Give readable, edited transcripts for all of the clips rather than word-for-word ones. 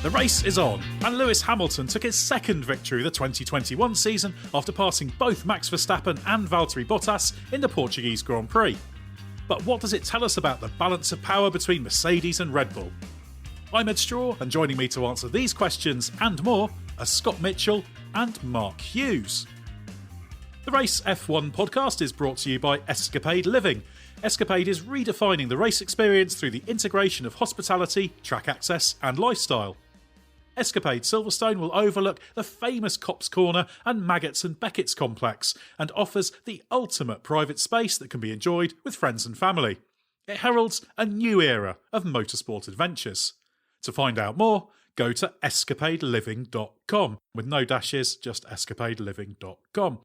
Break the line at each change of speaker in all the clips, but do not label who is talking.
The race is on, and Lewis Hamilton took his second victory of the 2021 season after passing both Max Verstappen and Valtteri Bottas in the Portuguese Grand Prix. But what does it tell us about the balance of power between Mercedes and Red Bull? I'm Edd Straw, and joining me to answer these questions and more are Scott Mitchell and Mark Hughes. The Race F1 podcast is brought to you by Escapade Living. Escapade is redefining the race experience through the integration of hospitality, track access and lifestyle. Escapade Silverstone will overlook the famous Cops Corner and Maggots and Beckett's complex and offers the ultimate private space that can be enjoyed with friends and family. It heralds a new era of motorsport adventures. To find out more, go to escapadeliving.com. With no dashes, just escapadeliving.com.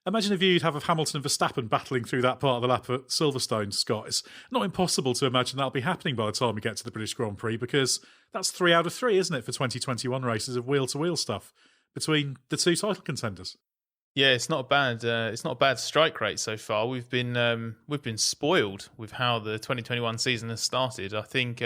Imagine a view you'd have of Hamilton and Verstappen battling through that part of the lap at Silverstone, Scott. It's not impossible to imagine that'll be happening by the time we get to the British Grand Prix, because that's 3 out of 3, isn't it, for 2021 races of wheel-to-wheel stuff between the two title contenders.
Yeah, it's not a bad strike rate so far. We've been spoiled with how the 2021 season has started. I think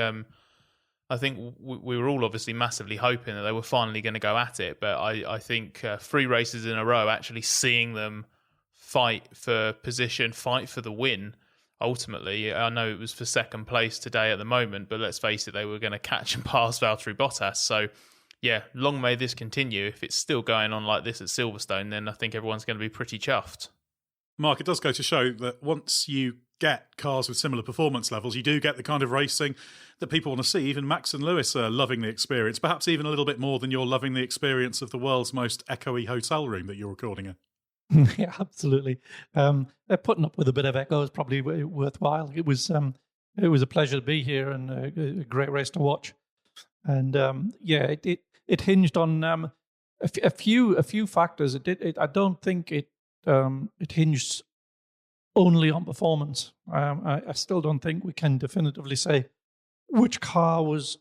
we were all obviously massively hoping that they were finally going to go at it, but I think 3 races in a row, actually seeing them fight for position, fight for the win, ultimately, I know it was for second place today at the moment, but let's face it, they were going to catch and pass Valtteri Bottas. So, yeah, long may this continue. If it's still going on like this at Silverstone, then I think everyone's going to be pretty chuffed.
Mark, it does go to show that once you get cars with similar performance levels, you do get the kind of racing that people want to see. Even Max and Lewis are loving the experience, perhaps even a little bit more than you're loving the experience of the world's most echoey hotel room that you're recording in.
Yeah, absolutely. Putting up with a bit of echo is probably worthwhile. It was a pleasure to be here and a great race to watch. And it hinged on a few factors. I don't think it hinged only on performance. I still don't think we can definitively say which car was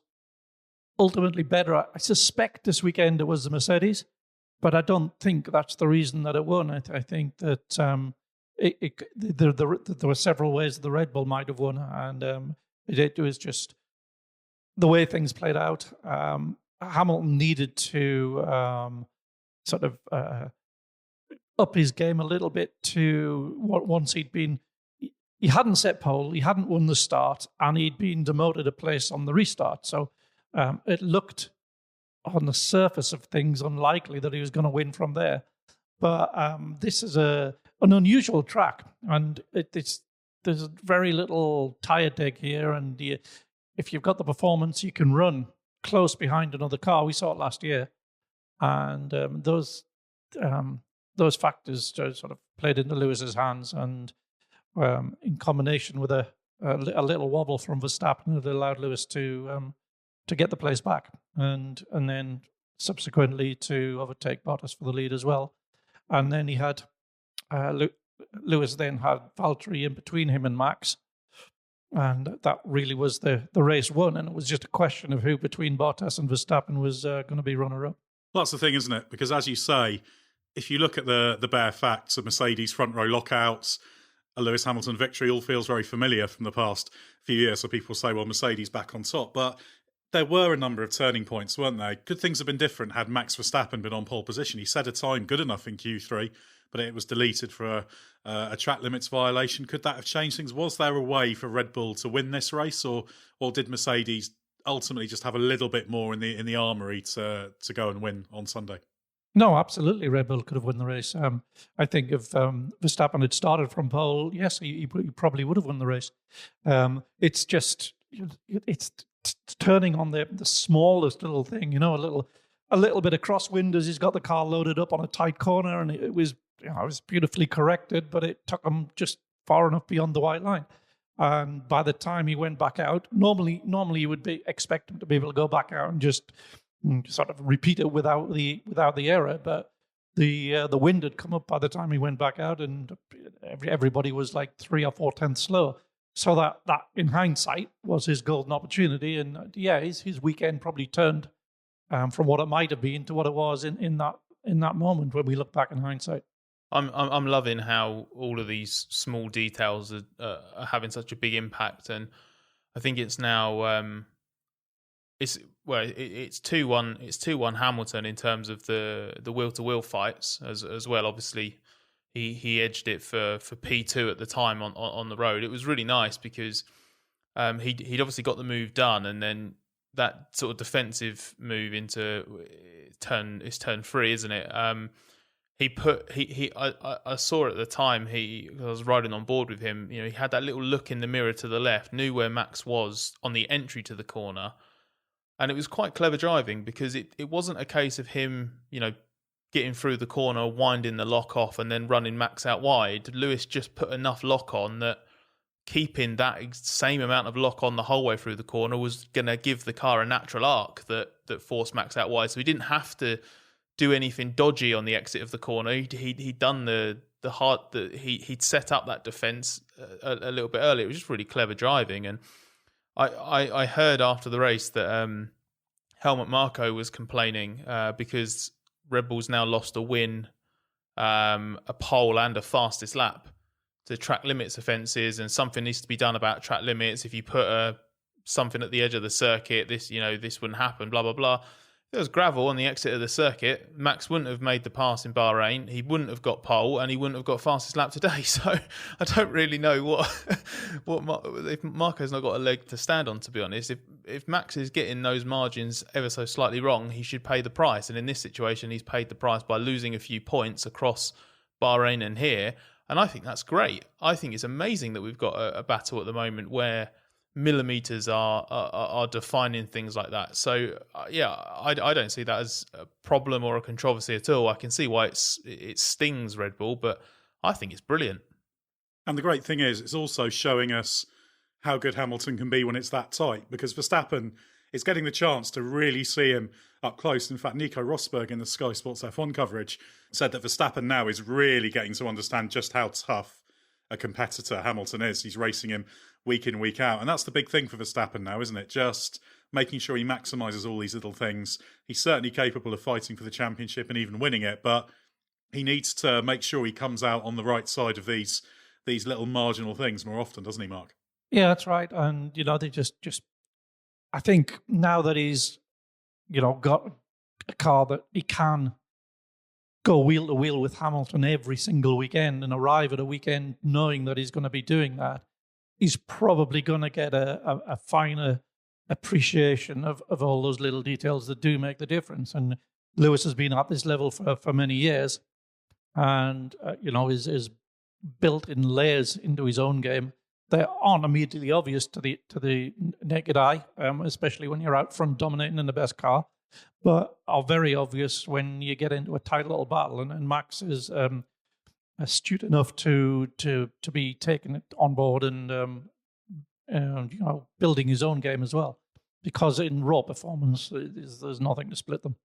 ultimately better. I suspect this weekend it was the Mercedes, but I don't think that's the reason that it won. I think that there were several ways the Red Bull might have won, and it was just the way things played out. Hamilton needed to sort of up his game a little bit to once he hadn't set pole, he hadn't won the start, and he'd been demoted a place on the restart. So it looked on the surface of things unlikely that he was going to win from there. But this is an unusual track, and there's very little tyre deg here, and if you've got the performance, you can run close behind another car. We saw it last year, and those factors sort of played into Lewis's hands, and in combination with a little wobble from Verstappen, it allowed Lewis to get the place back, and then subsequently to overtake Bottas for the lead as well. And then he had Lewis then had Valtteri in between him and Max, and that really was the race won, and it was just a question of who between Bottas and Verstappen was going to be runner-up.
Well, that's the thing, isn't it? Because as you say, if you look at the bare facts of Mercedes front row lockouts, a Lewis Hamilton victory all feels very familiar from the past few years. So people say, well, Mercedes back on top. But there were a number of turning points, weren't there? Could things have been different had Max Verstappen been on pole position? He set a time good enough in Q3, but it was deleted for a track limits violation. Could that have changed things? Was there a way for Red Bull to win this race, or did Mercedes ultimately just have a little bit more in the armoury to go and win on Sunday?
No, absolutely. Red Bull could have won the race. I think if Verstappen had started from pole, yes, he probably would have won the race. It's just it's turning on the smallest little thing, a little bit of crosswind as he's got the car loaded up on a tight corner, and it was beautifully corrected, but it took him just far enough beyond the white line. And by the time he went back out, normally you would expect him to be able to go back out and just sort of repeat it without the error, but the wind had come up by the time he went back out, and everybody was like 3 or 4 tenths slower. So that in hindsight was his golden opportunity, and his weekend probably turned from what it might have been to what it was in that moment when we look back in hindsight.
I'm loving how all of these small details are having such a big impact, and I think it's now it's 2-1. It's 2-1 Hamilton in terms of the wheel to wheel fights as well. Obviously, he edged it for P2 at the time on the road. It was really nice because he'd obviously got the move done, and then that sort of defensive move into turn 3, isn't it? I saw it at the time. I was riding on board with him. He had that little look in the mirror to the left, knew where Max was on the entry to the corner. And it was quite clever driving because it wasn't a case of him, getting through the corner, winding the lock off and then running Max out wide. Lewis just put enough lock on that keeping that same amount of lock on the whole way through the corner was going to give the car a natural arc that forced Max out wide. So he didn't have to do anything dodgy on the exit of the corner. He'd done he'd set up that defence a little bit earlier. It was just really clever driving. And I heard after the race that Helmut Marko was complaining because Red Bull's now lost a win, a pole and a fastest lap to track limits offences, and something needs to be done about track limits. If you put something at the edge of the circuit, this wouldn't happen, blah, blah, blah. If there was gravel on the exit of the circuit, Max wouldn't have made the pass in Bahrain, he wouldn't have got pole, and he wouldn't have got fastest lap today. So I don't really know if Marco's not got a leg to stand on, to be honest. If Max is getting those margins ever so slightly wrong, he should pay the price. And in this situation, he's paid the price by losing a few points across Bahrain and here. And I think that's great. I think it's amazing that we've got a battle at the moment where millimeters are defining things like that. So I don't see that as a problem or a controversy at all. I can see why it stings Red Bull, but I think it's brilliant.
And the great thing is, it's also showing us how good Hamilton can be when it's that tight, because Verstappen is getting the chance to really see him up close. In fact, Nico Rosberg in the Sky Sports F1 coverage said that Verstappen now is really getting to understand just how tough a competitor Hamilton is. He's racing him week in, week out. And that's the big thing for Verstappen now, isn't it? Just making sure he maximises all these little things. He's certainly capable of fighting for the championship and even winning it, but he needs to make sure he comes out on the right side of these little marginal things more often, doesn't he, Mark?
Yeah, that's right. And, they just I think now that he's, got a car that he can go wheel to wheel with Hamilton every single weekend and arrive at a weekend knowing that he's going to be doing that, he's probably going to get a finer appreciation of all those little details that do make the difference. And Lewis has been at this level for many years and, is built in layers into his own game. They aren't immediately obvious to the naked eye, especially when you're out front dominating in the best car, but are very obvious when you get into a tight little battle. And Max is astute enough to be taking it on board and building his own game as well. Because in raw performance, there's nothing to split them.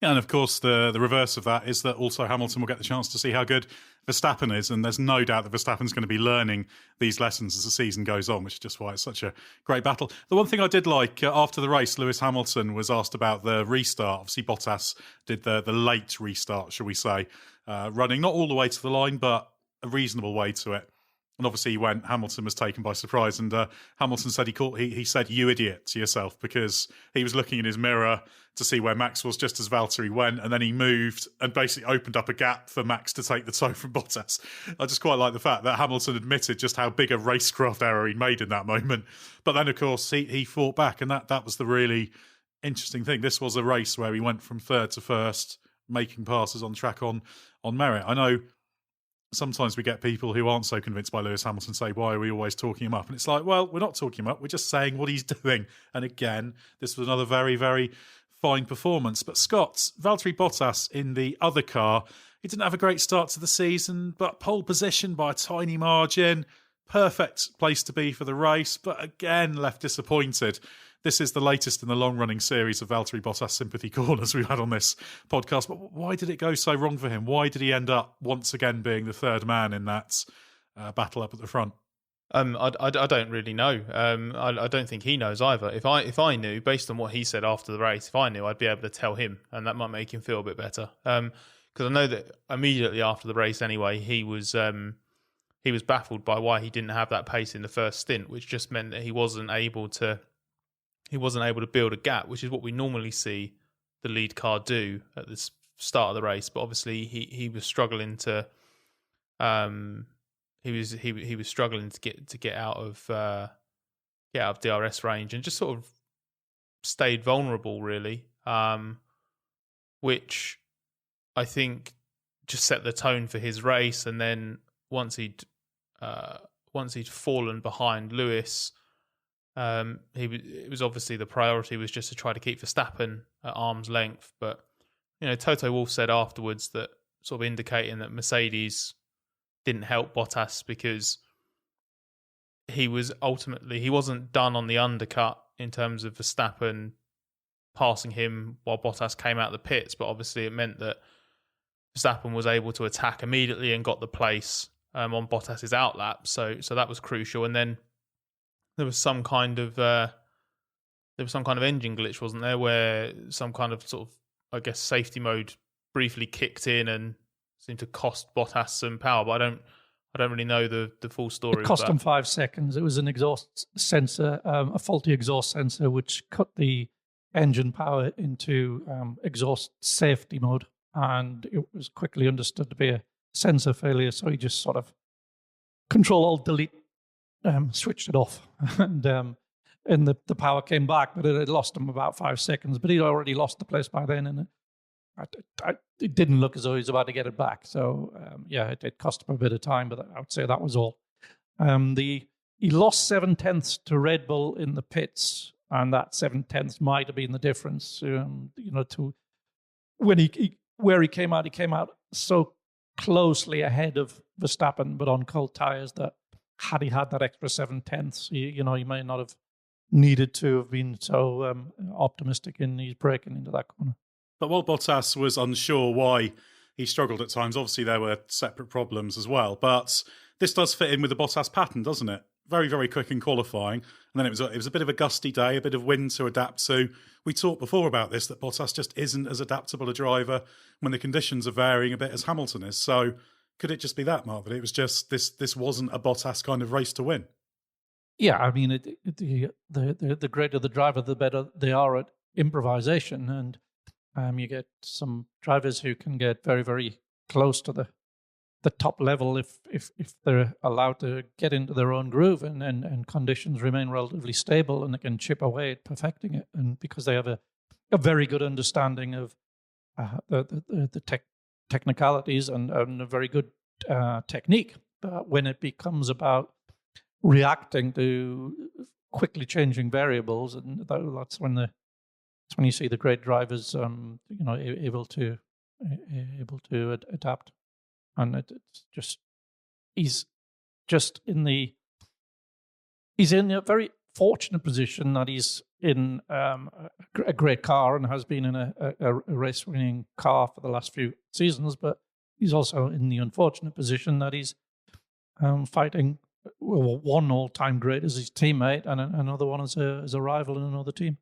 And of course, the reverse of that is that also Hamilton will get the chance to see how good Verstappen is. And there's no doubt that Verstappen's going to be learning these lessons as the season goes on, which is just why it's such a great battle. The one thing I did like, after the race, Lewis Hamilton was asked about the restart. Obviously, Bottas did the late restart, shall we say, running not all the way to the line, but a reasonable way to it. And obviously Hamilton was taken by surprise, and Hamilton said he said, "You idiot," to yourself, because he was looking in his mirror to see where Max was just as Valtteri went, and then he moved and basically opened up a gap for Max to take the toe from Bottas. I just quite like the fact that Hamilton admitted just how big a racecraft error he'd made in that moment. But then, of course, he fought back, and that was the really interesting thing. This was a race where he went from third to first, making passes on track on merit. I know sometimes we get people who aren't so convinced by Lewis Hamilton say, why are we always talking him up? And it's like, well, we're not talking him up. We're just saying what he's doing. And again, this was another very, very fine performance. But Scott, Valtteri Bottas in the other car, he didn't have a great start to the season, but pole position by a tiny margin. Perfect place to be for the race, but again, left disappointed. This is the latest in the long-running series of Valtteri Bottas sympathy corners we've had on this podcast. But why did it go so wrong for him? Why did he end up once again being the third man in that battle up at the front?
I don't really know. I don't think he knows either. If I knew, based on what he said after the race, if I knew, I'd be able to tell him, and that might make him feel a bit better. Because I know that immediately after the race, anyway, he was baffled by why he didn't have that pace in the first stint, which just meant that he wasn't able to he wasn't able to build a gap, which is what we normally see the lead car do at the start of the race. But obviously, he was struggling to he was struggling to get out of DRS range, and just sort of stayed vulnerable, really, which I think just set the tone for his race. And then once he'd fallen behind Lewis, it was obviously the priority was just to try to keep Verstappen at arm's length. But Toto Wolff said afterwards that, sort of indicating that Mercedes didn't help Bottas because he wasn't done on the undercut in terms of Verstappen passing him while Bottas came out of the pits, but obviously it meant that Verstappen was able to attack immediately and got the place on Bottas's outlap. So that was crucial. And then there was some kind of engine glitch, wasn't there, where some kind of sort of, I guess, safety mode briefly kicked in and seemed to cost Bottas some power. But I don't really know the full story.
It cost him 5 seconds. It was an exhaust sensor, a faulty exhaust sensor, which cut the engine power into exhaust safety mode, and it was quickly understood to be a sensor failure. So he just sort of Control-Alt-Delete switched it off, and the power came back, but it had lost him about 5 seconds. But he'd already lost the place by then, and it didn't look as though he was about to get it back. So it cost him a bit of time, but I would say that was all. He lost 7/10 to Red Bull in the pits, and that 7/10 might have been the difference. To when he came out so closely ahead of Verstappen, but on cold tires, that had he had that extra 7/10, he may not have needed to have been so optimistic in his braking into that corner.
But while Bottas was unsure why he struggled at times, obviously there were separate problems as well. But this does fit in with the Bottas pattern, doesn't it? Very, very quick in qualifying. And then it was a bit of a gusty day, a bit of wind to adapt to. We talked before about this, that Bottas just isn't as adaptable a driver when the conditions are varying a bit as Hamilton is. So could it just be that, Mark, that it was just this wasn't a Bottas kind of race to win?
Yeah, I mean, the greater the driver, the better they are at improvisation. And you get some drivers who can get very, very close to the top level if they're allowed to get into their own groove and conditions remain relatively stable, and they can chip away at perfecting it. And because they have a very good understanding of the technicalities and a very good technique. But when it becomes about reacting to quickly changing variables, and that's when you see the great drivers, able to adapt. And he's in a very fortunate position that he's in a great car and has been in a race-winning car for the last few seasons. But he's also in the unfortunate position that he's fighting one all-time great as his teammate and another one as a rival in another team.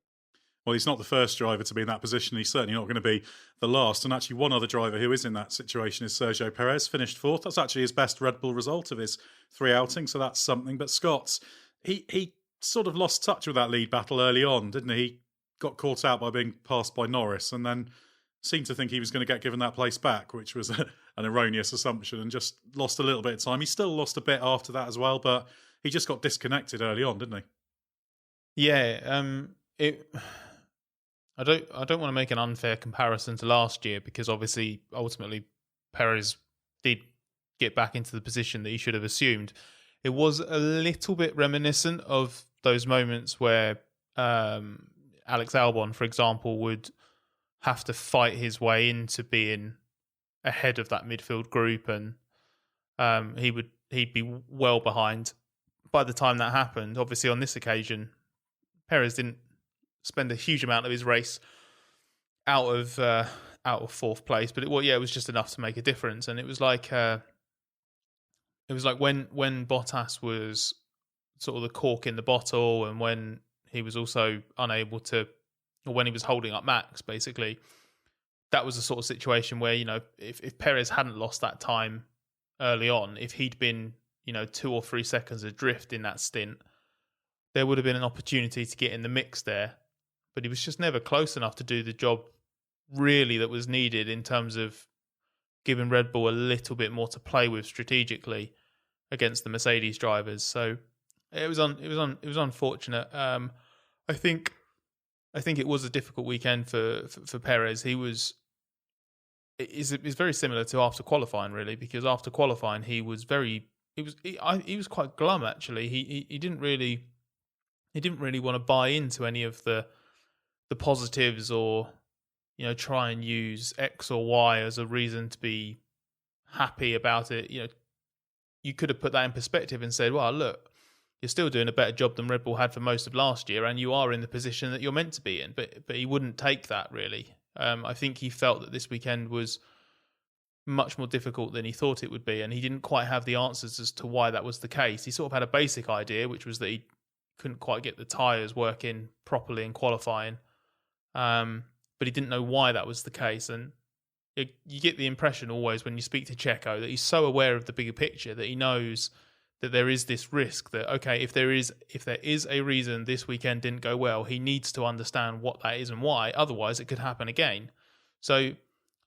Well, he's not the first driver to be in that position. He's certainly not going to be the last. And actually, one other driver who is in that situation is Sergio Perez, finished fourth. That's actually his best Red Bull result of his 3 outings, so that's something. But Scott's, he sort of lost touch with that lead battle early on, didn't he? He got caught out by being passed by Norris and then seemed to think he was going to get given that place back, which was an erroneous assumption, and just lost a little bit of time. He still lost a bit after that as well, but he just got disconnected early on, didn't he?
Yeah, I don't want to make an unfair comparison to last year, because obviously, ultimately, Perez did get back into the position that he should have assumed. It was a little bit reminiscent of those moments where Alex Albon, for example, would have to fight his way into being ahead of that midfield group, and he'd be well behind by the time that happened. Obviously, on this occasion, Perez didn't spend a huge amount of his race out of fourth place, but it was just enough to make a difference. And it was like when Bottas was sort of the cork in the bottle, and when he was also unable to, or when he was holding up Max, basically, that was the sort of situation where, if Perez hadn't lost that time early on, if he'd been 2 or 3 seconds adrift in that stint, there would have been an opportunity to get in the mix there, but he was just never close enough to do the job really that was needed in terms of giving Red Bull a little bit more to play with strategically against the Mercedes drivers. So it was unfortunate. I think it was a difficult weekend for Perez. It's very similar to after qualifying, really, because after qualifying he was quite glum actually. He didn't really want to buy into any of the positives, or try and use X or Y as a reason to be happy about it. You could have put that in perspective and said, well, look, you're still doing a better job than Red Bull had for most of last year, and you are in the position that you're meant to be in. But he wouldn't take that, really. I think he felt that this weekend was much more difficult than he thought it would be, and he didn't quite have the answers as to why that was the case. He sort of had a basic idea, which was that he couldn't quite get the tyres working properly in qualifying, but he didn't know why that was the case. And you get the impression always when you speak to Checo that he's so aware of the bigger picture that he knows that there is this risk that, okay, if there is a reason this weekend didn't go well, he needs to understand what that is and why. Otherwise, it could happen again. So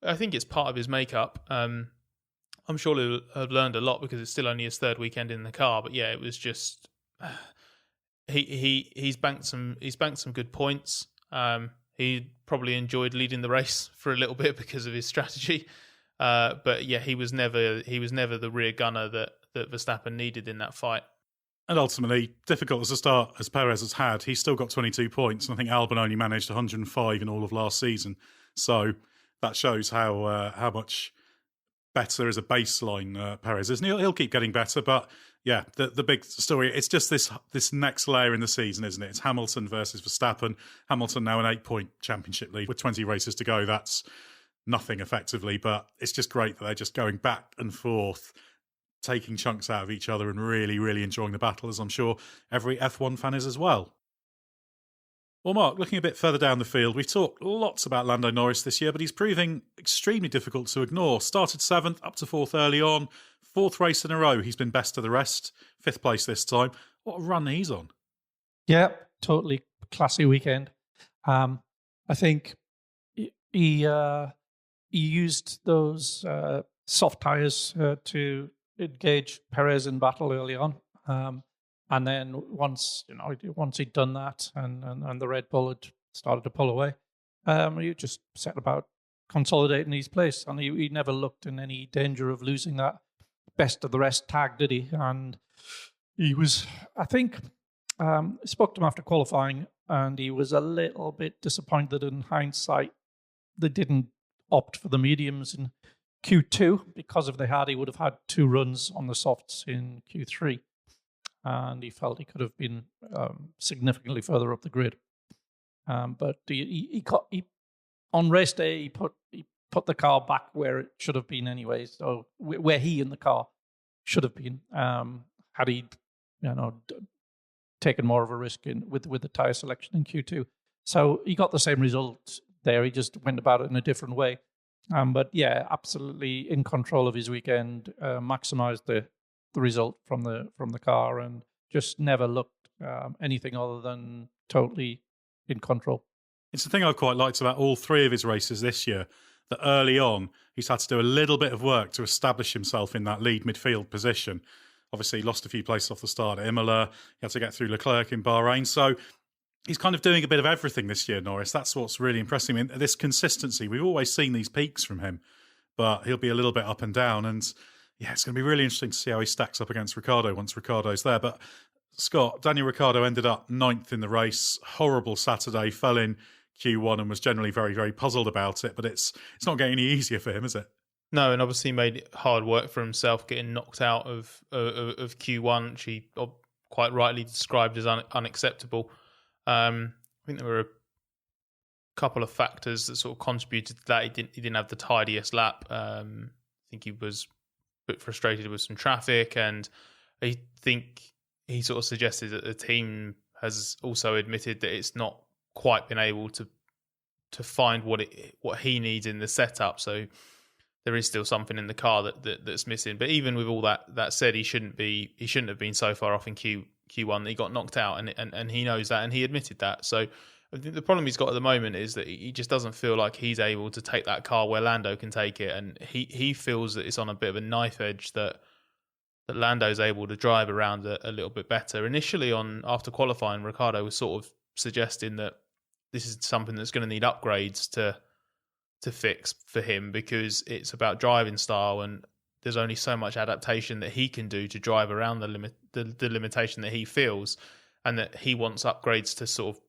I think it's part of his makeup. I'm sure he'll have learned a lot because it's still only his third weekend in the car. But yeah, it was just he's banked some good points. He probably enjoyed leading the race for a little bit because of his strategy. But yeah, he was never the rear gunner that Verstappen needed in that fight.
And ultimately, difficult as a start as Perez has had, he's still got 22 points. And I think Albon only managed 105 in all of last season. So that shows how much better as a baseline Perez is. And he'll keep getting better. But yeah, the big story, it's just this next layer in the season, isn't it? It's Hamilton versus Verstappen. Hamilton now an 8-point championship lead with 20 races to go. That's nothing effectively, but it's just great that they're just going back and forth, taking chunks out of each other and really, really enjoying the battle, as I'm sure every F1 fan is as well. Well, Mark, looking a bit further down the field, we've talked lots about Lando Norris this year, but he's proving extremely difficult to ignore. Started 7th, up to 4th early on. 4th race in a row, he's been best of the rest. 5th place this time. What a run he's on.
Yeah, totally classy weekend. I think he used those soft tyres to engage Perez in battle early on. And then once he'd done that and the Red Bull had started to pull away, he just set about consolidating his place. And he never looked in any danger of losing that best of the rest tag, did he? And he was, I think, I spoke to him after qualifying, and he was a little bit disappointed in hindsight they didn't opt for the mediums in Q2, because if they had, he would have had 2 runs on the softs in Q3. And he felt he could have been significantly further up the grid. But on race day, he put the car back where it should have been anyway. So where he in the car should have been, had he, taken more of a risk with the tyre selection in Q2. So he got the same result there. He just went about it in a different way. But yeah, absolutely in control of his weekend, maximised the result from the car, and just never looked anything other than totally in control.
It's the thing I quite liked about all 3 of his races this year, that early on he's had to do a little bit of work to establish himself in that lead midfield position. Obviously, he lost a few places off the start at Imola. He had to get through Leclerc in Bahrain. So he's kind of doing a bit of everything this year, Norris. That's what's really impressing me. And this consistency, we've always seen these peaks from him, but he'll be a little bit up and down. And yeah, it's going to be really interesting to see how he stacks up against Ricciardo once Ricciardo's there. But Scott, Daniel Ricciardo ended up 9th in the race. Horrible Saturday, fell in Q1 and was generally very, very puzzled about it. But it's not getting any easier for him, is it?
No, and obviously made it hard work for himself getting knocked out of Q1, which he quite rightly described as unacceptable. I think there were a couple of factors that sort of contributed to that. He didn't have the tidiest lap. I think he was a bit frustrated with some traffic, and I think he sort of suggested that the team has also admitted that it's not quite been able to find what he needs in the setup. So there is still something in the car that's missing. But even with all that said, he shouldn't have been so far off in Q1 that he got knocked out, and he knows that, and he admitted that. So I think the problem he's got at the moment is that he just doesn't feel like he's able to take that car where Lando can take it, and he feels that it's on a bit of a knife edge that Lando's able to drive around a little bit better. Initially, after qualifying, Ricciardo was sort of suggesting that this is something that's going to need upgrades to fix for him, because it's about driving style, and there's only so much adaptation that he can do to drive around the limitation that he feels, and that he wants upgrades to sort of,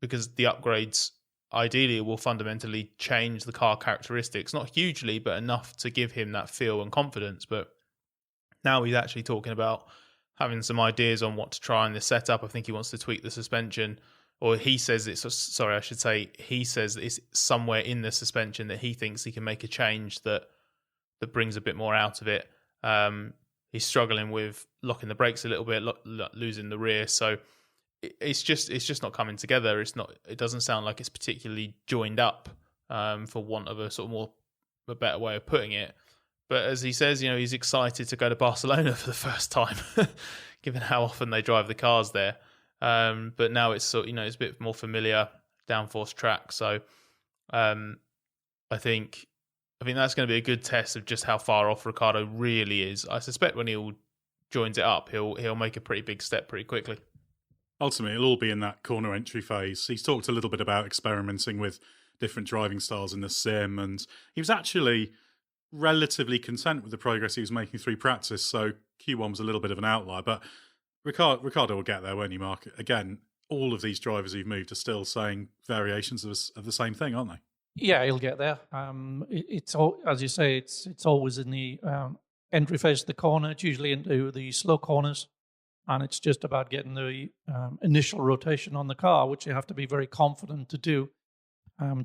because the upgrades ideally will fundamentally change the car characteristics, not hugely, but enough to give him that feel and confidence. But now he's actually talking about having some ideas on what to try in the setup. I think he wants to tweak the suspension, or he says he says it's somewhere in the suspension that he thinks he can make a change that brings a bit more out of it. He's struggling with locking the brakes a little bit, losing the rear. So it's just not coming together. It doesn't sound like it's particularly joined up, for want of a better way of putting it. But as he says, he's excited to go to Barcelona for the first time, given how often they drive the cars there. But now it's it's a bit more familiar downforce track. So I think that's going to be a good test of just how far off Ricciardo really is. I suspect when he joins it up, he'll make a pretty big step pretty quickly.
Ultimately, it'll all be in that corner entry phase. He's talked a little bit about experimenting with different driving styles in the sim, and he was actually relatively content with the progress he was making through practice. So Q1 was a little bit of an outlier, but Ricciardo will get there, won't he, Mark? Again, all of these drivers who've moved are still saying variations of the same thing, aren't they?
Yeah, he'll get there. It's all, as you say, it's always in the entry phase of the corner. It's usually into the slow corners, and it's just about getting the initial rotation on the car, which you have to be very confident to do,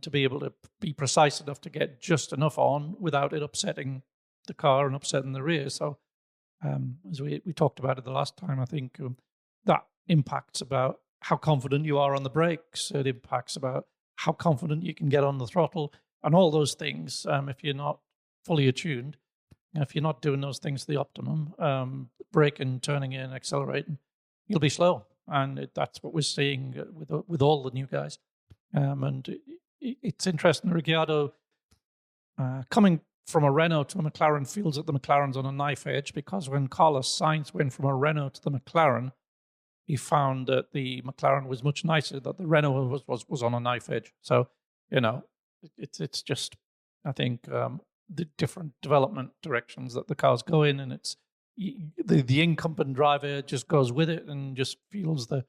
to be able to be precise enough to get just enough on without it upsetting the car and upsetting the rear. So, as we talked about it the last time, I think that impacts about how confident you are on the brakes. It impacts about how confident you can get on the throttle, and all those things. If you're not fully attuned, if you're not doing those things to the optimum, braking, turning in, accelerating, you'll be slow. And that's what we're seeing with all the new guys. And it's interesting, Ricciardo coming from a Renault to a McLaren feels that the McLaren's on a knife edge, because when Carlos Sainz went from a Renault to the McLaren, he found that the McLaren was much nicer, that the Renault was on a knife edge. So, it's just, I think, the different development directions that the cars go in, and it's the incumbent driver just goes with it and just feels the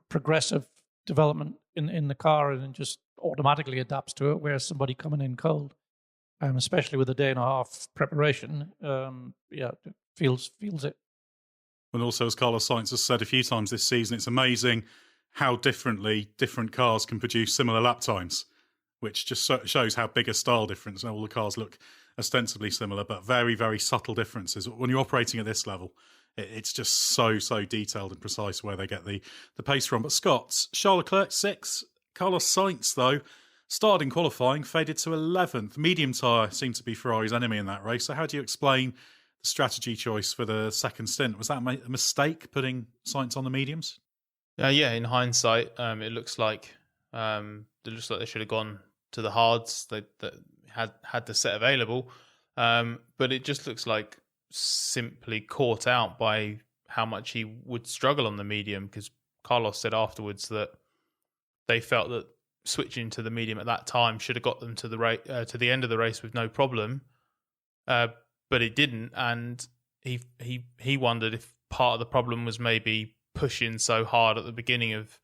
progressive development in the car, and just automatically adapts to it, whereas somebody coming in cold, especially with a day and a half preparation, feels it.
And also, as Carlos Sainz has said a few times this season, it's amazing how differently different cars can produce similar lap times, which just shows how big a style difference. All the cars look ostensibly similar, but very, very subtle differences. When you're operating at this level, it's just so detailed and precise where they get the pace from. But Scott, Charles Leclerc 6th, Carlos Sainz, though, started in qualifying, faded to 11th. Medium tyre seemed to be Ferrari's enemy in that race. So how do you explain the strategy choice for the second stint? Was that a mistake, putting Sainz on the mediums?
Yeah, in hindsight, it looks like they should have gone to the hards that had the set available. But it just looks like simply caught out by how much he would struggle on the medium, because Carlos said afterwards that they felt that switching to the medium at that time should have got them to the end of the race with no problem, but it didn't, and he wondered if part of the problem was maybe pushing so hard at the beginning of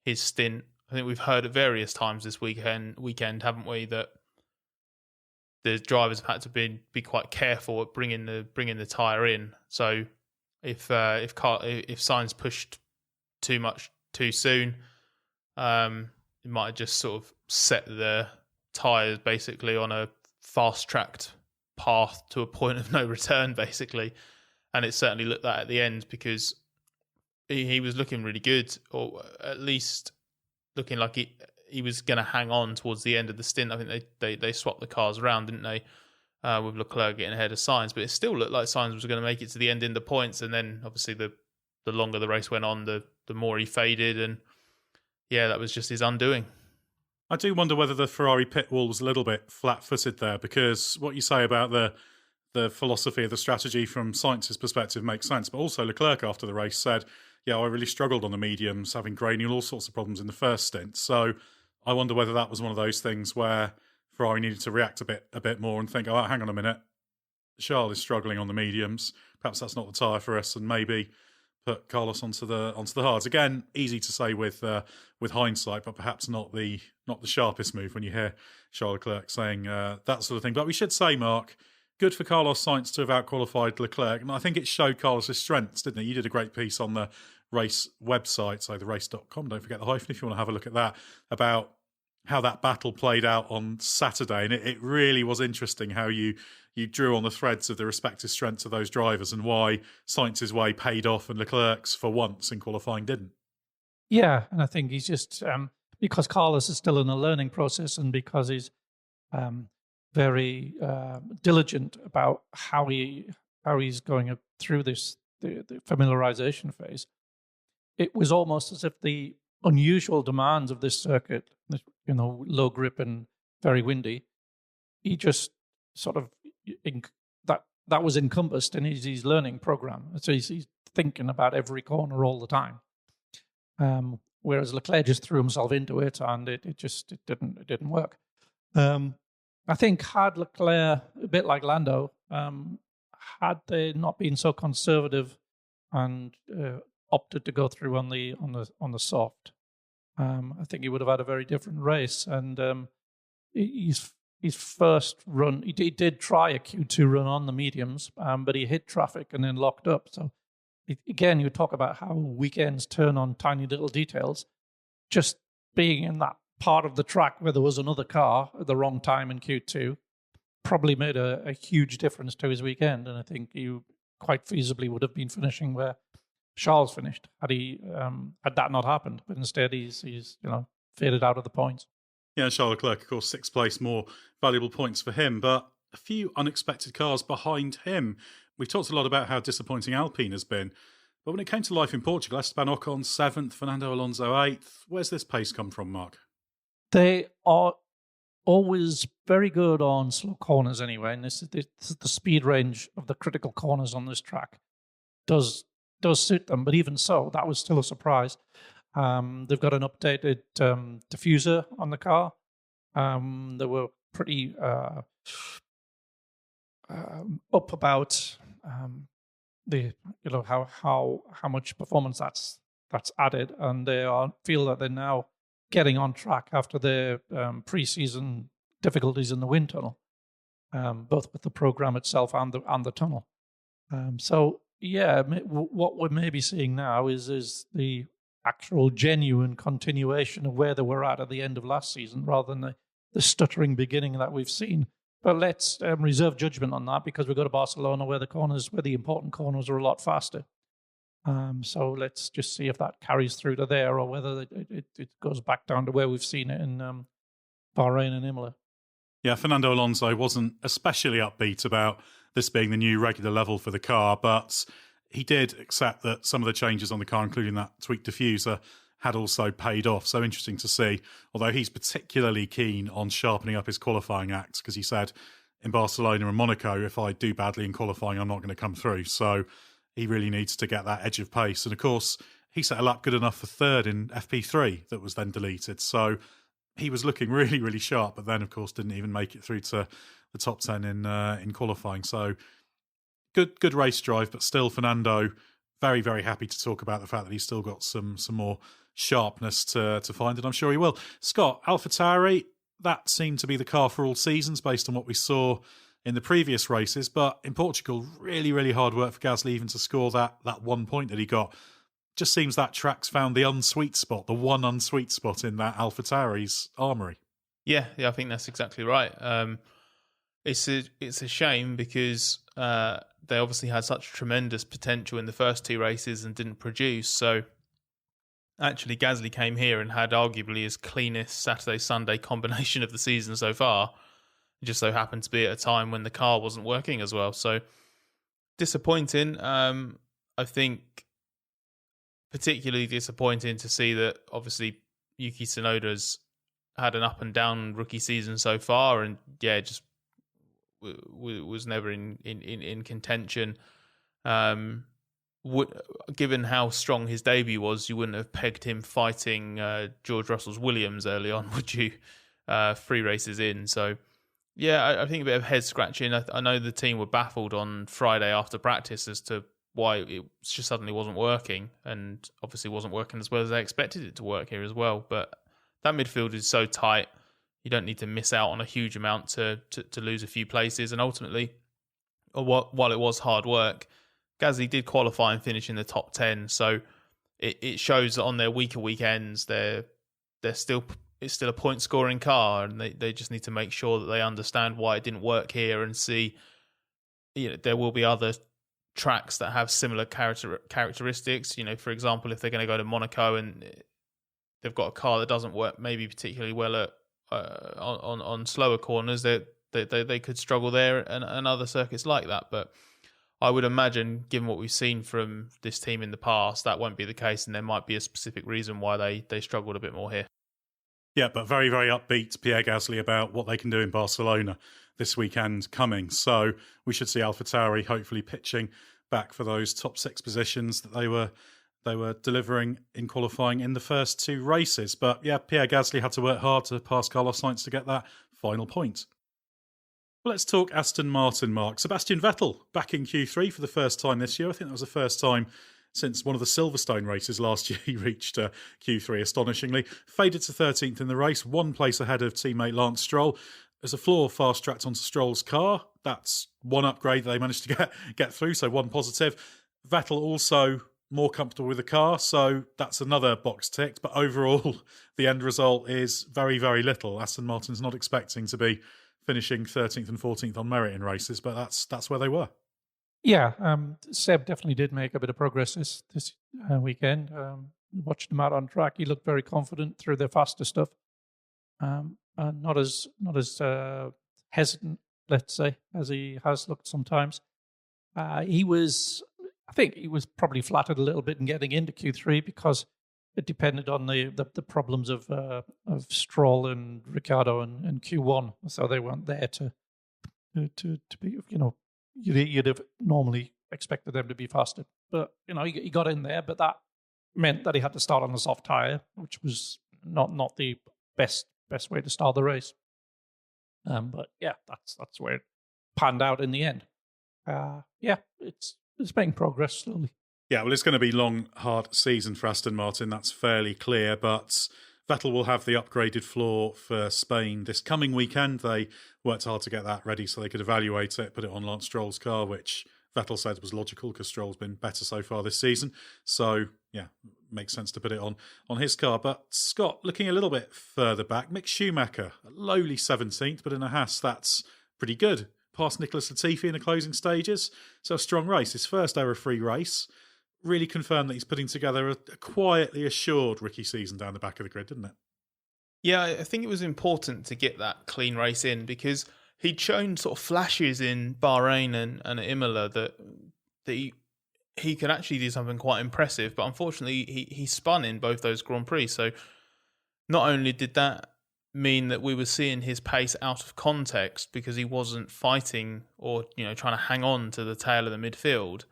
his stint. I think we've heard at various times this weekend, haven't we, that the drivers have had to be quite careful at bringing the tyre in. So if Sainz pushed too much too soon, it might have just sort of set the tyres basically on a fast-tracked path to a point of no return, basically. And it certainly looked that at the end, because he was looking really good, or at least looking like he was going to hang on towards the end of the stint. I think they swapped the cars around, didn't they? with Leclerc getting ahead of Sainz, but it still looked like Sainz was going to make it to the end in the points, and then obviously the longer the race went on, the more he faded, and yeah, that was just his undoing.
I do wonder whether the Ferrari pit wall was a little bit flat-footed there, because what you say about the philosophy of the strategy from Sainz's perspective makes sense, but also Leclerc after the race said, yeah, I really struggled on the mediums, having graining, all sorts of problems in the first stint. So I wonder whether that was one of those things where Ferrari needed to react a bit more and think, oh, hang on a minute, Charles is struggling on the mediums. Perhaps that's not the tyre for us, and maybe put Carlos onto the hards. Again, easy to say with hindsight, but perhaps not the sharpest move when you hear Charles Leclerc saying that sort of thing. But we should say, Mark, good for Carlos Sainz to have outqualified Leclerc, and I think it showed Carlos' strengths, didn't it? You did a great piece on the race website, so therace.com. Don't forget the hyphen if you want to have a look at that, about how that battle played out on Saturday. And it really was interesting how you drew on the threads of the respective strengths of those drivers and why Sainz's way paid off and Leclerc's for once in qualifying didn't.
Yeah, and I think he's just, because Carlos is still in a learning process and because he's very diligent about how he's going through this, the familiarization phase, it was almost as if the unusual demands of this circuit, low grip and very windy, he just sort of that was encompassed in his learning program. So he's thinking about every corner all the time. Whereas Leclerc just threw himself into it, and it didn't work. I think had Leclerc, a bit like Lando, had they not been so conservative and opted to go through on the soft, I think he would have had a very different race. And his first run, he did try a Q2 run on the mediums, but he hit traffic and then locked up. So again, you talk about how weekends turn on tiny little details. Just being in that part of the track where there was another car at the wrong time in Q2 probably made a huge difference to his weekend. And I think he quite feasibly would have been finishing where Charles finished had that not happened. But instead, he's faded out of the points.
Yeah, Charles Leclerc, of course, 6th place, more valuable points for him, but a few unexpected cars behind him. We've talked a lot about how disappointing Alpine has been, but when it came to life in Portugal, Esteban Ocon 7th, Fernando Alonso 8th. Where's this pace come from, Mark?
They are always very good on slow corners anyway, and this is the speed range of the critical corners on this track does suit them, but even so, that was still a surprise. They've got an updated diffuser on the car. They were pretty up about how much performance that's added, and they feel that they're now getting on track after their pre-season difficulties in the wind tunnel, both with the program itself and the tunnel. So yeah, what we're maybe seeing now is the actual genuine continuation of where they were at the end of last season, rather than the stuttering beginning that we've seen. But let's reserve judgment on that, because we go to Barcelona where the important corners are a lot faster. So let's just see if that carries through to there, or whether it goes back down to where we've seen it in Bahrain and Imola.
Yeah, Fernando Alonso wasn't especially upbeat about this being the new regular level for the car, but he did accept that some of the changes on the car, including that tweaked diffuser, had also paid off. So interesting to see, although he's particularly keen on sharpening up his qualifying act, because he said in Barcelona and Monaco, if I do badly in qualifying, I'm not going to come through. So he really needs to get that edge of pace. And of course, he set a lap good enough for third in FP3 that was then deleted. So he was looking really, really sharp, but then, of course, didn't even make it through to the top 10 in qualifying. So good race drive, but still Fernando very, very happy to talk about the fact that he's still got some more sharpness to find, and I'm sure he will. Scott, AlphaTauri, that seemed to be the car for all seasons based on what we saw in the previous races, but in Portugal, really, really hard work for Gasly even to score that 1 point that he got. Just seems that track's found the unsweet spot, the one unsweet spot in that AlphaTauri's armoury.
Yeah, I think that's exactly right. It's a shame because they obviously had such tremendous potential in the first two races and didn't produce. So actually, Gasly came here and had arguably his cleanest Saturday-Sunday combination of the season so far. It just so happened to be at a time when the car wasn't working as well. So disappointing. I think particularly disappointing to see that obviously Yuki Tsunoda's had an up and down rookie season so far, and just was never in contention. Given how strong his debut was, you wouldn't have pegged him fighting George Russell's Williams early on, would you? 3 races in. So, I think a bit of head scratching. I know the team were baffled on Friday after practice as to why it just suddenly wasn't working, and obviously wasn't working as well as they expected it to work here as well. But that midfield is so tight, you don't need to miss out on a huge amount to lose a few places. And ultimately, while it was hard work, Gasly did qualify and finish in the top 10. So it shows that on their weaker weekends, it's still a point scoring car, and they just need to make sure that they understand why it didn't work here, and see, there will be other tracks that have similar characteristics. For example, if they're going to go to Monaco and they've got a car that doesn't work maybe particularly well on slower corners, they could struggle there, and other circuits like that. But I would imagine, given what we've seen from this team in the past, that won't be the case, and there might be a specific reason why they struggled a bit more here.
Yeah, but very, very upbeat Pierre Gasly about what they can do in Barcelona this weekend coming. So we should see AlphaTauri hopefully pitching back for those top 6 positions that they were delivering in qualifying in the first 2 races. But yeah, Pierre Gasly had to work hard to pass Carlos Sainz to get that final point. Well, let's talk Aston Martin, Mark. Sebastian Vettel back in Q3 for the first time this year. I think that was the first time since one of the Silverstone races last year he reached Q3, astonishingly. Faded to 13th in the race, 1 place ahead of teammate Lance Stroll. There's a flaw fast-tracked onto Stroll's car. That's 1 upgrade they managed to get through, so 1 positive. Vettel also more comfortable with the car, so that's another box ticked. But overall, the end result is very, very little. Aston Martin's not expecting to be finishing 13th and 14th on merit in races, but that's where they were.
Yeah, Seb definitely did make a bit of progress this weekend. Watched him out on track. He looked very confident through the faster stuff. Not as hesitant, let's say, as he has looked sometimes. I think he was probably flattered a little bit in getting into Q3 because it depended on the problems of Stroll and Ricciardo and Q1, so they weren't there to be, you'd have normally expected them to be faster. But he got in there, but that meant that he had to start on a soft tyre, which was not the best way to start the race. But yeah, that's where it panned out in the end. It's making progress slowly.
Yeah, well, it's going to be a long, hard season for Aston Martin, that's fairly clear, but Vettel will have the upgraded floor for Spain this coming weekend. They worked hard to get that ready so they could evaluate it, put it on Lance Stroll's car, which Vettel said was logical because Stroll's been better so far this season. So, yeah, makes sense to put it on his car. But Scott, looking a little bit further back, Mick Schumacher, lowly 17th, but in a Haas, that's pretty good. Past Nicholas Latifi in the closing stages. So a strong race, his first error-free race. Really confirmed that he's putting together a quietly assured rookie season down the back of the grid, didn't it?
Yeah, I think it was important to get that clean race in because he'd shown sort of flashes in Bahrain and Imola that he could actually do something quite impressive, but unfortunately he spun in both those Grand Prix. So not only did that mean that we were seeing his pace out of context because he wasn't fighting or trying to hang on to the tail of the midfield,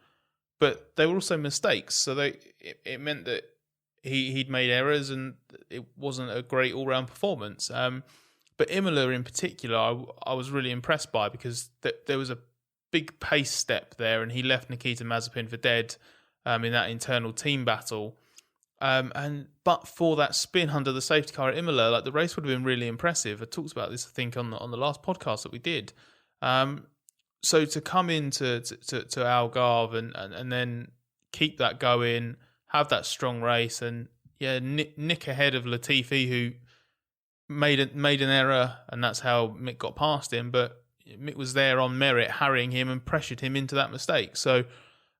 but they were also mistakes. So it meant that he'd made errors and it wasn't a great all-round performance. But Imola in particular, I was really impressed by because there was a big pace step there and he left Nikita Mazepin for dead in that internal team battle. But for that spin under the safety car at Imola, the race would have been really impressive. I talked about this, I think, on the last podcast that we did. So to come into to Algarve and then keep that going, have that strong race, and nick ahead of Latifi, who made an error, and that's how Mick got past him. But Mick was there on merit, harrying him and pressured him into that mistake. So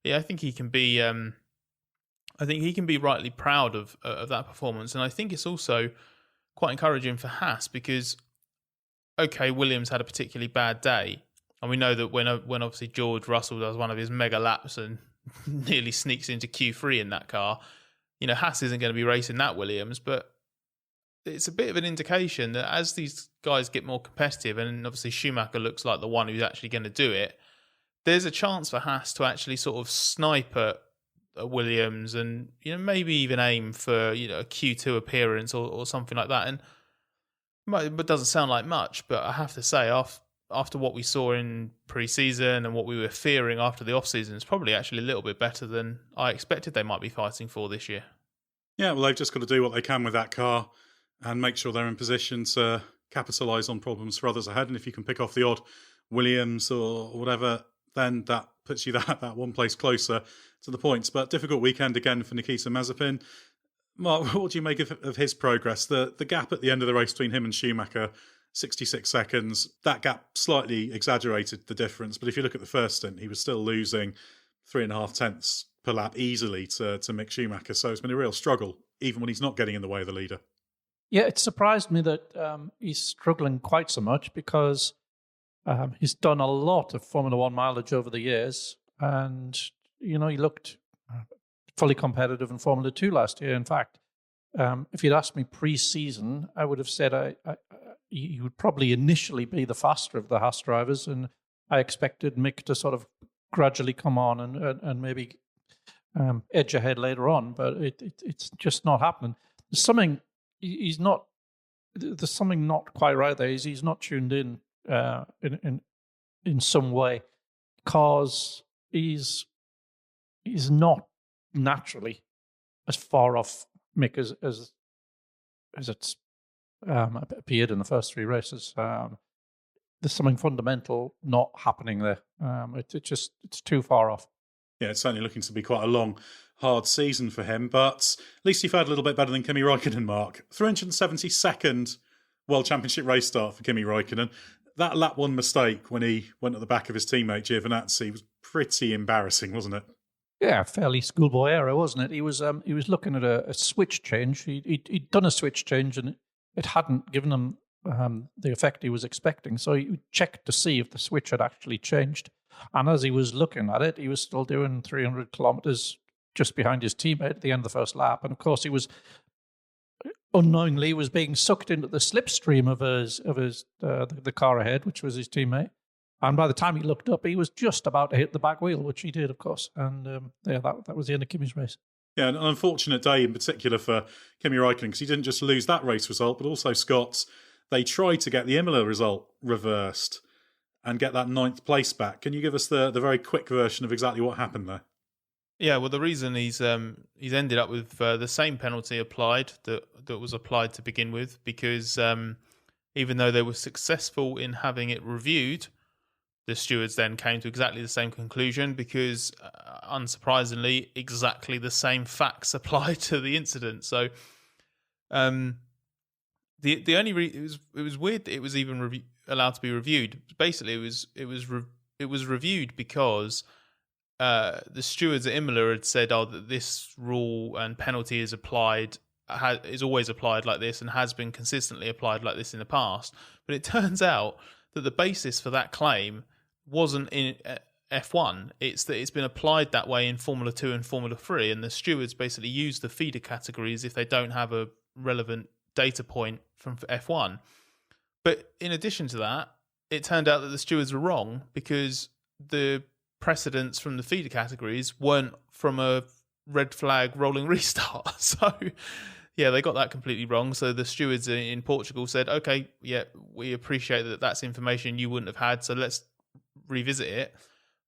I think he can be. I think he can be rightly proud of that performance, and I think it's also quite encouraging for Haas because okay, Williams had a particularly bad day. And we know that when obviously George Russell does one of his mega laps and nearly sneaks into Q3 in that car, Haas isn't going to be racing that Williams, but it's a bit of an indication that as these guys get more competitive, and obviously Schumacher looks like the one who's actually going to do it, there's a chance for Haas to actually sort of snipe at Williams and maybe even aim for a Q2 appearance or something like that. And it doesn't sound like much, but I have to say, after what we saw in pre-season and what we were fearing after the off-season, it's probably actually a little bit better than I expected they might be fighting for this year.
Yeah, well, they've just got to do what they can with that car and make sure they're in position to capitalise on problems for others ahead. And if you can pick off the odd Williams or whatever, then that puts you that one place closer to the points. But difficult weekend again for Nikita Mazepin. Mark, what do you make of his progress? The gap at the end of the race between him and Schumacher, 66 seconds, that gap slightly exaggerated the difference. But if you look at the first stint, he was still losing 3.5 tenths per lap easily to Mick Schumacher. So it's been a real struggle, even when he's not getting in the way of the leader.
Yeah, it surprised me that he's struggling quite so much because he's done a lot of Formula One mileage over the years. And, he looked fully competitive in Formula 2 last year. In fact, if you'd asked me pre-season, I would have said he would probably initially be the faster of the Haas drivers, and I expected Mick to sort of gradually come on and maybe edge ahead later on, but it's just not happening. There's something not quite right there. He's not tuned in some way, because he's not naturally as far off Mick as it's appeared in the first three races. There's something fundamental not happening there. It's too far off.
Yeah, it's certainly looking to be quite a long, hard season for him, but at least he fared a little bit better than Kimi Raikkonen, Mark. 372nd World Championship race start for Kimi Raikkonen. That lap one mistake when he went at the back of his teammate Giovinazzi was pretty embarrassing, wasn't it?
Yeah, fairly schoolboy error, wasn't it? He was looking at a switch change. He'd done a switch change and it hadn't given him the effect he was expecting. So he checked to see if the switch had actually changed. And as he was looking at it, he was still doing 300 kilometers just behind his teammate at the end of the first lap. And of course, he was unknowingly was being sucked into the slipstream of the car ahead, which was his teammate. And by the time he looked up, he was just about to hit the back wheel, which he did, of course. And that was the end of Kimi's race.
Yeah, an unfortunate day in particular for Kimi Raikkonen, because he didn't just lose that race result, but also, Scott, they tried to get the Imola result reversed and get that 9th place back. Can you give us the very quick version of exactly what happened there?
Yeah, well, the reason he's ended up with the same penalty applied that was applied to begin with, because even though they were successful in having it reviewed, the stewards then came to exactly the same conclusion because, unsurprisingly, exactly the same facts applied to the incident. So, the only it was weird that it was even allowed to be reviewed. Basically, it was reviewed because the stewards at Imola had said, "Oh, that this rule and penalty is always applied like this and has been consistently applied like this in the past." But it turns out that the basis for that claim wasn't in F1. It's that it's been applied that way in Formula 2 and Formula 3, and the stewards basically use the feeder categories if they don't have a relevant data point from F1. But in addition to that, it turned out that the stewards were wrong because the precedents from the feeder categories weren't from a red flag rolling restart. So, yeah, they got that completely wrong. So the stewards in Portugal said, okay, yeah, we appreciate that that's information you wouldn't have had, so let's revisit it.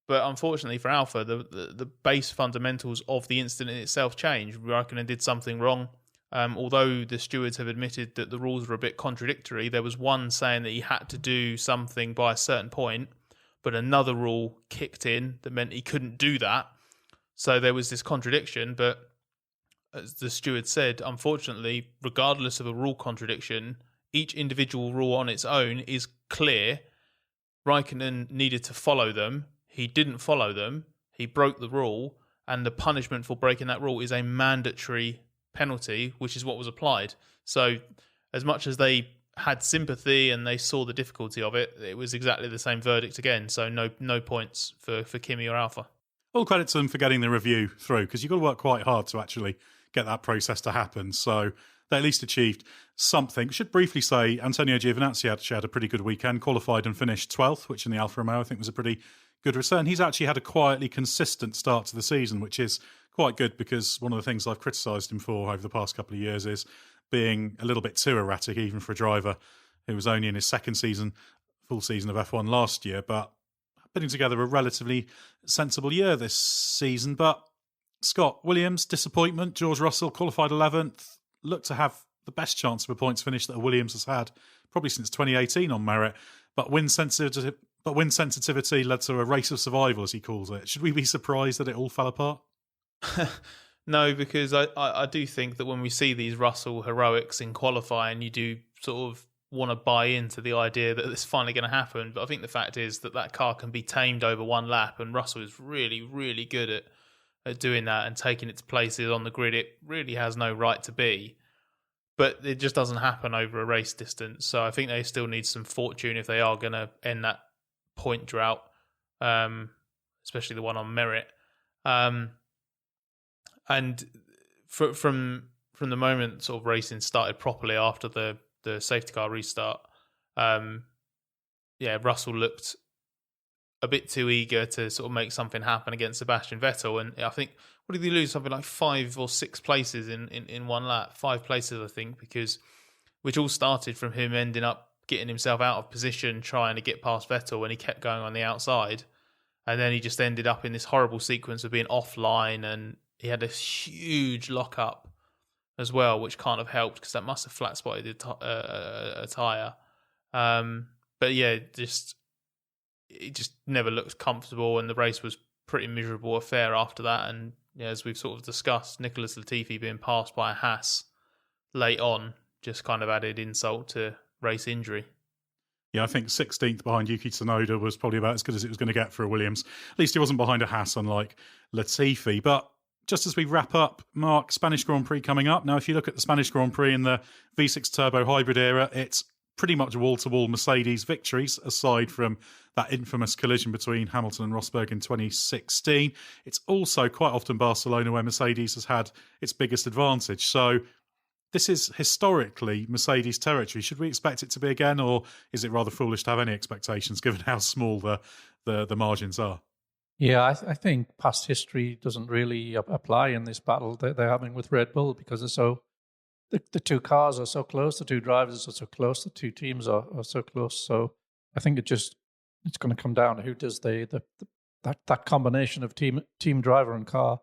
But unfortunately for Alpha, the base fundamentals of the incident in itself changed. Raikkonen did something wrong. Although the stewards have admitted that the rules were a bit contradictory, there was one saying that he had to do something by a certain point, but another rule kicked in that meant he couldn't do that. So there was this contradiction, but as the steward said, unfortunately, regardless of a rule contradiction, each individual rule on its own is clear. Raikkonen needed to follow them. He didn't follow them. He broke the rule, and the punishment for breaking that rule is a mandatory penalty, which is what was applied. So as much as they had sympathy and they saw the difficulty of it, it was exactly the same verdict again. So no points for Kimi or Alpha.
All credit to them for getting the review through, because you've got to work quite hard to actually get that process to happen. So they at least achieved something. Should briefly say Antonio Giovinazzi actually had a pretty good weekend, qualified and finished 12th, which in the Alfa Romeo I think was a pretty good return. He's actually had a quietly consistent start to the season, which is quite good, because one of the things I've criticised him for over the past couple of years is being a little bit too erratic, even for a driver who was only in his second season, full season of F1 last year, but putting together a relatively sensible year this season. But Scott, Williams, disappointment. George Russell qualified 11th, looked to have the best chance of a points finish that a Williams has had probably since 2018 on merit, but wind sensitivity led to a race of survival, as he calls it. Should we be surprised that it all fell apart?
No, because I do think that when we see these Russell heroics in qualifying, you do sort of want to buy into the idea that it's finally going to happen. But I think the fact is that car can be tamed over one lap, and Russell is really, really good at doing that and taking it to places on the grid it really has no right to be. But it just doesn't happen over a race distance. So I think they still need some fortune if they are going to end that point drought, especially the one on merit. And from the moment sort of racing started properly after the safety car restart, Russell looked a bit too eager to sort of make something happen against Sebastian Vettel. And I think, what did he lose? Something like 5 or 6 places in one lap. 5 places, I think, which all started from him ending up getting himself out of position, trying to get past Vettel when he kept going on the outside. And then he just ended up in this horrible sequence of being offline, and he had a huge lockup as well, which can't have helped because that must have flat spotted a tyre. But yeah, it just never looked comfortable, and the race was pretty miserable affair after that. And yeah, as we've sort of discussed, Nicholas Latifi being passed by a Haas late on just kind of added insult to race injury.
Yeah, I think 16th behind Yuki Tsunoda was probably about as good as it was going to get for a Williams. At least he wasn't behind a Haas, unlike Latifi. But just as we wrap up, Mark, Spanish Grand Prix coming up. Now, if you look at the Spanish Grand Prix in the V6 turbo hybrid era, it's pretty much wall-to-wall Mercedes victories, aside from that infamous collision between Hamilton and Rosberg in 2016. It's also quite often Barcelona where Mercedes has had its biggest advantage. So this is historically Mercedes territory. Should we expect it to be again, or is it rather foolish to have any expectations given how small the margins are?
Yeah, I think past history doesn't really apply in this battle that they're having with Red Bull, because it's so the two cars are so close, the two drivers are so close, the two teams are so close. So I think it's going to come down to who does that combination of team driver and car,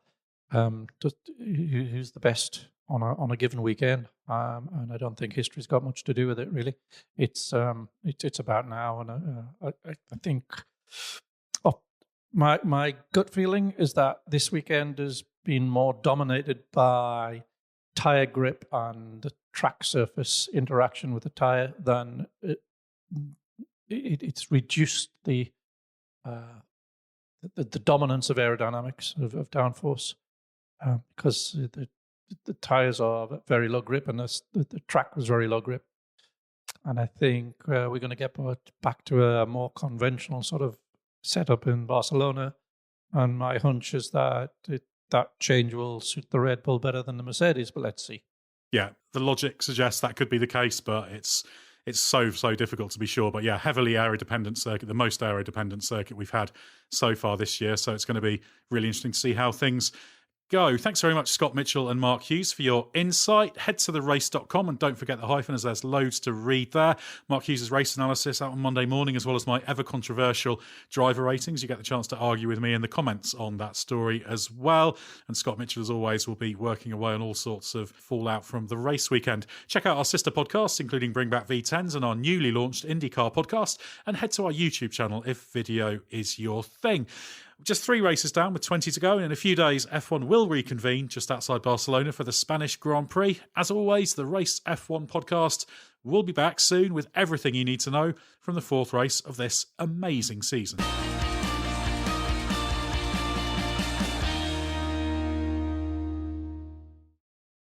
who's the best on a given weekend. And I don't think history's got much to do with it, really. It's about now, and I think my gut feeling is that this weekend has been more dominated by tyre grip and the track surface interaction with the tyre than it's reduced the dominance of aerodynamics of downforce, because the tyres are very low grip and the track was very low grip. And I think we're going to get back to a more conventional sort of setup in Barcelona. And my hunch is that that change will suit the Red Bull better than the Mercedes, but let's see.
Yeah, the logic suggests that could be the case, but it's so difficult to be sure. But yeah, heavily aero-dependent circuit, the most aero-dependent circuit we've had so far this year. So it's going to be really interesting to see how things go. Thanks very much, Scott, Mitchell and Mark Hughes, for your insight. Head to therace.com and don't forget the hyphen, as there's loads to read there. Mark Hughes' race analysis out on Monday morning, as well as my ever-controversial driver ratings. You get the chance to argue with me in the comments on that story as well. And Scott Mitchell, as always, will be working away on all sorts of fallout from the race weekend. Check out our sister podcasts, including Bring Back V10s and our newly launched IndyCar podcast, and head to our YouTube channel if video is your thing. Just 3 races down with 20 to go, and in a few days F1 will reconvene just outside Barcelona for the Spanish Grand Prix. As always, the Race F1 podcast will be back soon with everything you need to know from the 4th race of this amazing season.